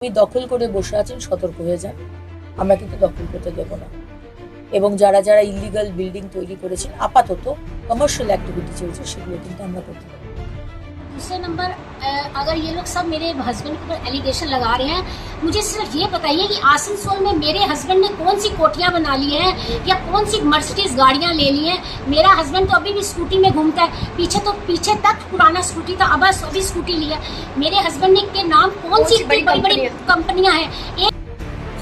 আমি দখল করে বসে আছেন, সতর্ক হয়ে যান। আমরা কিন্তু দখল করতে দেব না। এবং যারা যারা ইলিগাল বিল্ডিং তৈরি করেছেন, আপাতত কমার্শিয়াল অ্যাক্টিভিটি চলছে, সেগুলো কিন্তু আমরা করতে দেব। दूसरा नंबर, अगर ये लोग सब मेरे हस्बैंड के ऊपर एलिगेशन लगा रहे हैं, मुझे सिर्फ ये बताइए कि आसनसोल में मेरे हस्बैंड ने कौन सी कोठियां बना ली हैं या कौन सी मर्सिडीज गाड़ियां ले ली हैं। मेरा हस्बैंड तो अभी भी स्कूटी में घूमता है, पीछे तक पुराना स्कूटी था, अब अभी स्कूटी लिया। मेरे हस्बैंड ने के नाम कौन सी बड़ी बड़ी कंपनियां हैं।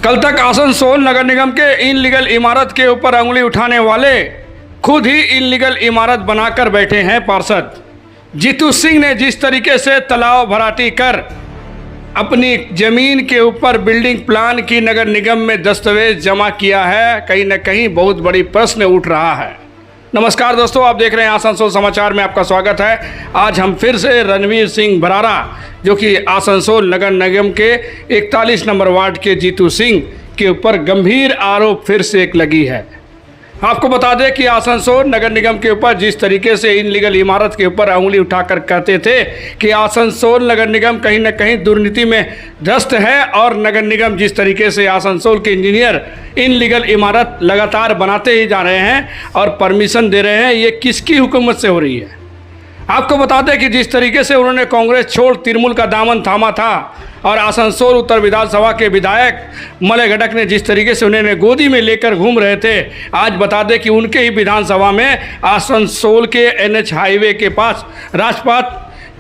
कल तक आसनसोल नगर निगम के इनलीगल इमारत के ऊपर उंगली उठाने वाले खुद ही इनलीगल इमारत बनाकर बैठे हैं पार्षद। जीतू सिंह ने जिस तरीके से तालाब भराटी कर अपनी ज़मीन के ऊपर बिल्डिंग प्लान की नगर निगम में दस्तावेज जमा किया है, कहीं न कहीं बहुत बड़ी प्रश्न उठ रहा है। नमस्कार दोस्तों, आप देख रहे हैं आसनसोल समाचार में आपका स्वागत है। आज हम फिर से रणवीर सिंह बरारा, जो कि आसनसोल नगर निगम के 41 नंबर वार्ड के जीतू सिंह के ऊपर गंभीर आरोप फिर से एक लगी है। आपको बता दें कि आसनसोल नगर निगम के ऊपर जिस तरीके से इनलीगल इमारत के ऊपर उंगली उठाकर कहते थे कि आसनसोल नगर निगम कहीं न कहीं दुर्नीति में ध्वस्त है, और नगर निगम जिस तरीके से आसनसोल के इंजीनियर इनलीगल इमारत लगातार बनाते ही जा रहे हैं और परमिशन दे रहे हैं, ये किसकी हुकूमत से हो रही है। आपको बता दें कि जिस तरीके से उन्होंने कांग्रेस छोड़ तृणमूल का दामन थामा था, और आसनसोल उत्तर विधानसभा के विधायक मलय घटक ने जिस तरीके से उन्हें गोदी में लेकर घूम रहे थे, आज बता दें कि उनके ही विधानसभा में आसनसोल के NH हाईवे के पास राजपाट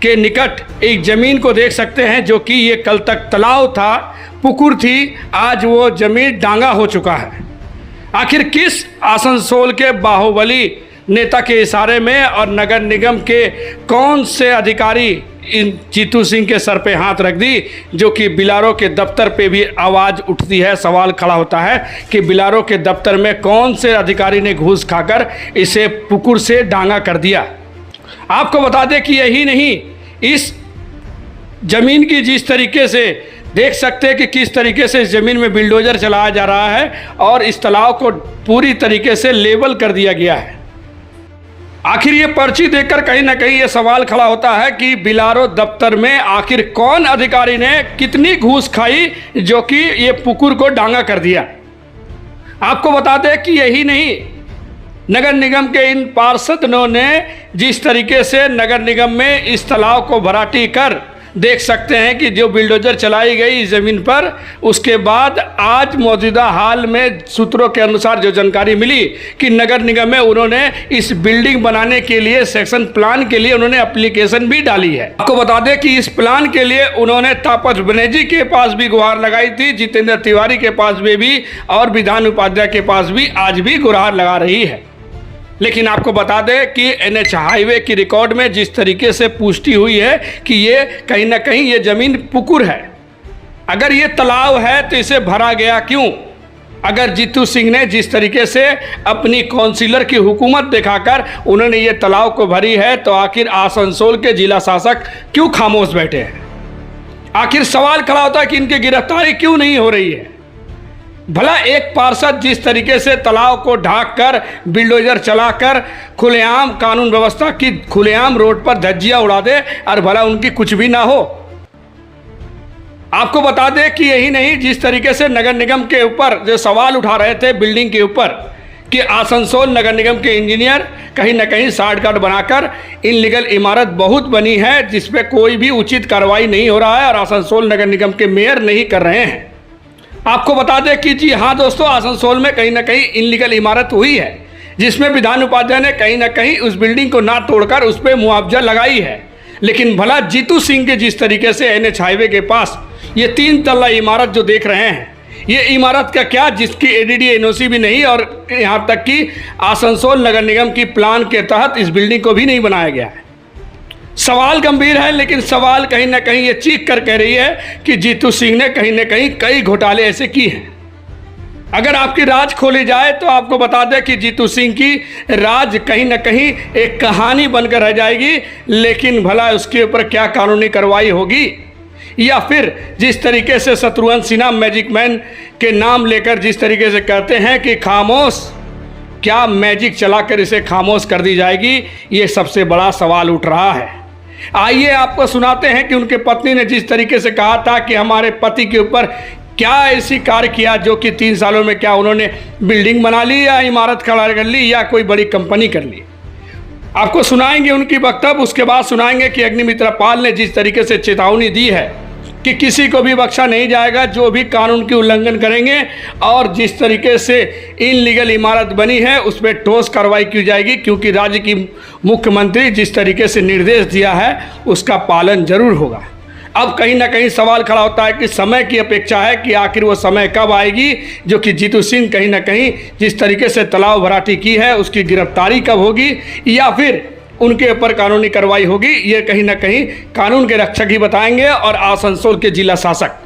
के निकट एक ज़मीन को देख सकते हैं, जो कि ये कल तक तालाब था, पुकुर थी, आज वो ज़मीन डांगा हो चुका है। आखिर किस आसनसोल के बाहुबली नेता के इशारे में और नगर निगम के कौन से अधिकारी इन जीतू सिंह के सर पे हाथ रख दी, जो कि बिलारो के दफ्तर पे भी आवाज़ उठती है, सवाल खड़ा होता है कि बिलारो के दफ्तर में कौन से अधिकारी ने घूस खाकर इसे पुकुर से डांगा कर दिया। आपको बता दें कि यही नहीं, इस ज़मीन की जिस तरीके से देख सकते हैं कि किस तरीके से इस ज़मीन में बिल्डोजर चलाया जा रहा है और इस तालाब को पूरी तरीके से लेवल कर दिया गया है। आखिर ये पर्ची देखकर कहीं ना कहीं ये सवाल खड़ा होता है कि बिलारो दफ्तर में आखिर कौन अधिकारी ने कितनी घूस खाई, जो कि ये पुकुर को डांगा कर दिया। आपको बता दें कि यही नहीं, नगर निगम के इन पार्षदों ने जिस तरीके से नगर निगम में इस तालाब को भराटी कर देख सकते हैं कि जो बिल्डोजर चलाई गई इस ज़मीन पर, उसके बाद आज मौजूदा हाल में सूत्रों के अनुसार जो जानकारी मिली कि नगर निगम में उन्होंने इस बिल्डिंग बनाने के लिए सेक्शन प्लान के लिए उन्होंने एप्लीकेशन भी डाली है। आपको बता दें कि इस प्लान के लिए उन्होंने तापस बनर्जी के पास भी गुहार लगाई थी, जितेंद्र तिवारी के पास भी और विधान उपाध्याय के पास भी आज भी गुहार लगा रही है। लेकिन आपको बता दें कि NH हाईवे की रिकॉर्ड में जिस तरीके से पुष्टि हुई है कि ये कहीं ना कहीं ये ज़मीन पुकुर है। अगर ये तालाब है तो इसे भरा गया क्यों? अगर जीतू सिंह ने जिस तरीके से अपनी काउंसिलर की हुकूमत दिखाकर उन्होंने ये तालाब को भरी है, तो आखिर आसनसोल के जिला शासक क्यों खामोश बैठे हैं? आखिर सवाल खड़ा होता है कि इनकी गिरफ्तारी क्यों नहीं हो रही है। भला एक पार्षद जिस तरीके से तालाब को ढाक कर बिल्डोजर चलाकर खुलेआम कानून व्यवस्था की खुलेआम रोड पर धज्जियां उड़ा दे, और भला उनकी कुछ भी ना हो। आपको बता दें कि यही नहीं, जिस तरीके से नगर निगम के ऊपर जो सवाल उठा रहे थे बिल्डिंग के ऊपर कि आसनसोल नगर निगम के इंजीनियर कहीं ना कहीं शॉर्टकट बनाकर इनलीगल इमारत बहुत बनी है, जिस पे कोई भी उचित कार्रवाई नहीं हो रहा है, और आसनसोल नगर निगम के मेयर नहीं कर रहे हैं। आपको बता दें कि जी हाँ दोस्तों, आसनसोल में कहीं ना कहीं इनलीगल इमारत हुई है, जिसमें विधान उपाध्याय ने कहीं ना कहीं उस बिल्डिंग को ना तोड़कर उस पर मुआवजा लगाई है। लेकिन भला जीतू सिंह के जिस तरीके से NH हाईवे के पास ये 3 तल्ला इमारत जो देख रहे हैं, ये इमारत का क्या, जिसकी ADD NOC भी नहीं, और यहाँ तक कि आसनसोल नगर निगम की प्लान के तहत इस बिल्डिंग को भी नहीं बनाया गया है। सवाल गंभीर है, लेकिन सवाल कहीं ना कहीं ये चीख कर कह रही है कि जीतू सिंह ने कहीं ना कहीं कई घोटाले ऐसे किए हैं। अगर आपकी राज खोली जाए तो आपको बता दें कि जीतू सिंह की राज कहीं ना कहीं एक कहानी बनकर रह जाएगी, लेकिन भला उसके ऊपर क्या कानूनी कार्रवाई होगी, या फिर जिस तरीके से शत्रुघ्न सिन्हा मैजिक मैन के नाम लेकर जिस तरीके से कहते हैं कि खामोश, क्या मैजिक चलाकर इसे खामोश कर दी जाएगी, ये सबसे बड़ा सवाल उठ रहा है। आइए आपको सुनाते हैं कि उनके पत्नी ने जिस तरीके से कहा था कि हमारे पति के ऊपर क्या ऐसी कार्य किया जो कि 3 सालों में क्या उन्होंने बिल्डिंग बना ली या इमारत खड़ा कर ली या कोई बड़ी कंपनी कर ली। आपको सुनाएंगे उनकी वक्तव्य, उसके बाद सुनाएंगे कि अग्निमित्रा पाल ने जिस तरीके से चेतावनी दी है कि किसी को भी बख्शा नहीं जाएगा जो भी कानून की उल्लंघन करेंगे, और जिस तरीके से इनलीगल इमारत बनी है उस पर ठोस कार्रवाई की जाएगी, क्योंकि राज्य की मुख्यमंत्री जिस तरीके से निर्देश दिया है उसका पालन जरूर होगा। अब कहीं ना कहीं सवाल खड़ा होता है कि समय की अपेक्षा है कि आखिर वो समय कब आएगी जो कि जीतू सिंह कहीं ना कहीं जिस तरीके से तलाव भराटी की है उसकी गिरफ्तारी कब होगी या फिर उनके ऊपर कानूनी कार्रवाई होगी। ये कहीं ना कहीं कानून के रक्षक ही बताएंगे और आसनसोल के जिला शासक।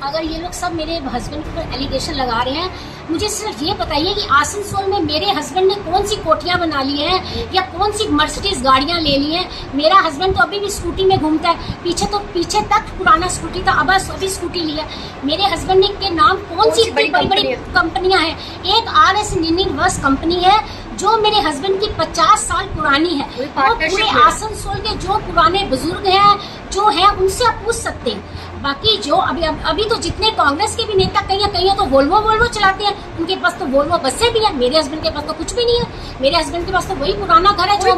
अगर ये लोग सब मेरे हस्बैंड के ऊपर एलिगेशन लगा रहे हैं, मुझे सिर्फ ये बताइए कि आसनसोल में मेरे हस्बैंड ने कौन सी कोठियां बना ली हैं या कौन सी मर्सिडीज गाड़ियां ले ली हैं। मेरा हस्बैंड तो अभी भी स्कूटी में घूमता है, पीछे तक पुराना स्कूटी था, अब अभी स्कूटी लिया। मेरे हस्बैंड के नाम कौन सी बड़ी बड़ी कंपनियां हैं। एक RS यूनिवर्स कंपनी है जो मेरे हस्बैंड की 50 साल पुरानी है, और पूरे आसनसोल के जो पुराने बुजुर्ग हैं जो हैं उनसे आप पूछ सकते हैं। बाकी जो अभी तो जितने कांग्रेस के भी नेता कहीं तो वोल्वो चलाते हैं, उनके पास तो वोल्वो बसें भी है। मेरे हस्बैंड के पास तो कुछ भी नहीं है। मेरे हस्बैंड के पास तो वही पुराना घर है जो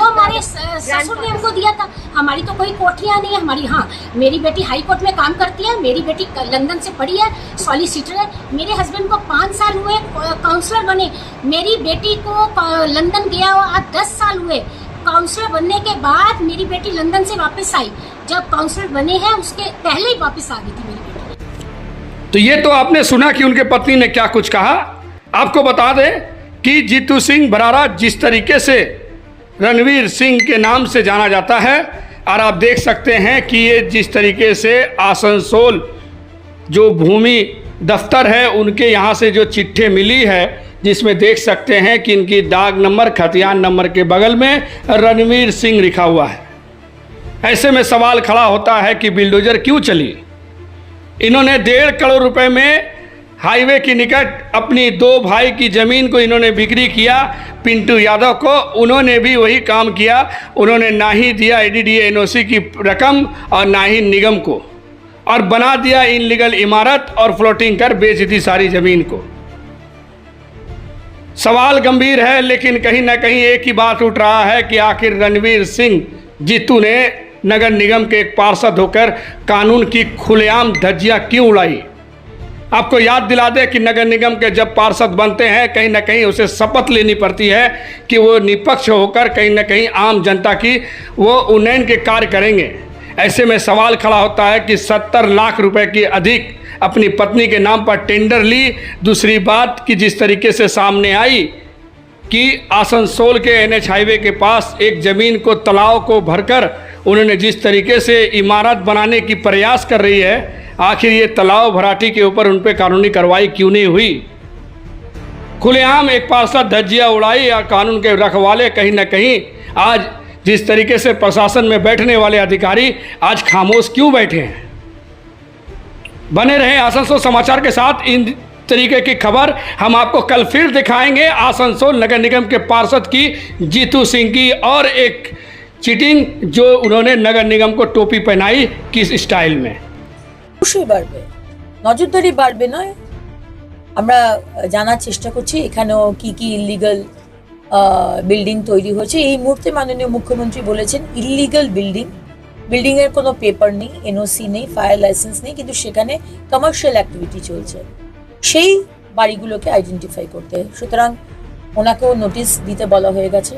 हमारे ससुर ने हमको दिया था। हमारी तो कोई कोठियां नहीं है। हमारी, हाँ, मेरी बेटी हाई कोर्ट में काम करती है, मेरी बेटी लंदन से पढ़ी है, सॉलिसिटर है। मेरे हस्बैंड को 5 साल हुए काउंसलर बने, मेरी बेटी को लंदन गया हुआ आज 10 साल हुए। काउंसलर बनने के बाद मेरी बेटी लंदन से वापस आई, जब काउंसलर बने हैं उसके पहले ही वापस आ गई थी मेरी बेटी। तो ये तो आपने सुना कि उनके पत्नी ने क्या कुछ कहा। आपको बता दें कि जीतू सिंह बरारा जिस तरीके से रणवीर सिंह के नाम से जाना जाता है, और आप देख सकते हैं कि ये जिस तरीके से आसनसोल जो भूमि दफ्तर है उनके यहाँ से जो चिट्ठी मिली है, जिसमें देख सकते हैं कि इनकी दाग नंबर खतियान नंबर के बगल में रणवीर सिंह लिखा हुआ है। ऐसे में सवाल खड़ा होता है कि बिल्डोजर क्यों चली। इन्होंने 1.5 करोड़ रुपए में हाईवे के निकट अपनी 2 भाई की ज़मीन को इन्होंने बिक्री किया पिंटू यादव को। उन्होंने भी वही काम किया, उन्होंने ना ही दिया ADDA NOC की रकम और ना ही निगम को, और बना दिया इनलीगल इमारत और फ्लोटिंग कर बेच दी सारी ज़मीन को। सवाल गंभीर है, लेकिन कहीं ना कहीं एक ही बात उठ रहा है कि आखिर रणवीर सिंह जीतू ने नगर निगम के एक पार्षद होकर कानून की खुलेआम धज्जियां क्यों उड़ाई। आपको याद दिला दे कि नगर निगम के जब पार्षद बनते हैं कहीं ना कहीं उसे शपथ लेनी पड़ती है कि वो निष्पक्ष होकर कहीं ना कहीं आम जनता की वो उन्नयन के कार्य करेंगे। ऐसे में सवाल खड़ा होता है कि 70 लाख रुपए की अधिक अपनी पत्नी के नाम पर टेंडर ली। दूसरी बात कि जिस तरीके से सामने आई कि आसनसोल के NH हाईवे के पास एक ज़मीन को तालाब को भरकर उन्होंने जिस तरीके से इमारत बनाने की प्रयास कर रही है, आखिर ये तालाब भराटी के ऊपर उन पर कानूनी कार्रवाई क्यों नहीं हुई। खुलेआम एक पार्षद धज्जियां उड़ाई या कानून के रखवाले कहीं ना कहीं आज जिस तरीके से प्रशासन में बैठने वाले अधिकारी आज खामोश क्यों बैठे हैं। बने रहे आसनसोल समाचार के साथ। इन तरीके की खबर हम आपको कल फिर दिखाएंगे। आसनसोल नगर निगम के पार्षद की जीतू सिंह की और एक चीटिंग जो उन्होंने नगर निगम को टोपी पहनाई किस स्टाइल में। অবশ্যই বাড়বে, নজরদারি বাড়বে নয়। আমরা জানার চেষ্টা করছি এখানেও কি কি ইলিগাল বিল্ডিং তৈরি হয়েছে। এই মুহূর্তে মাননীয় মুখ্যমন্ত্রী বলেছেন ইলিগাল বিল্ডিং এর কোনো পেপার নেই, NOC নেই, ফায়ার লাইসেন্স নেই, কিন্তু সেখানে কমার্শিয়াল অ্যাক্টিভিটি চলছে, সেই বাড়িগুলোকে আইডেন্টিফাই করতে। সুতরাং ওনাকেও নোটিশ দিতে বলা হয়ে গেছে।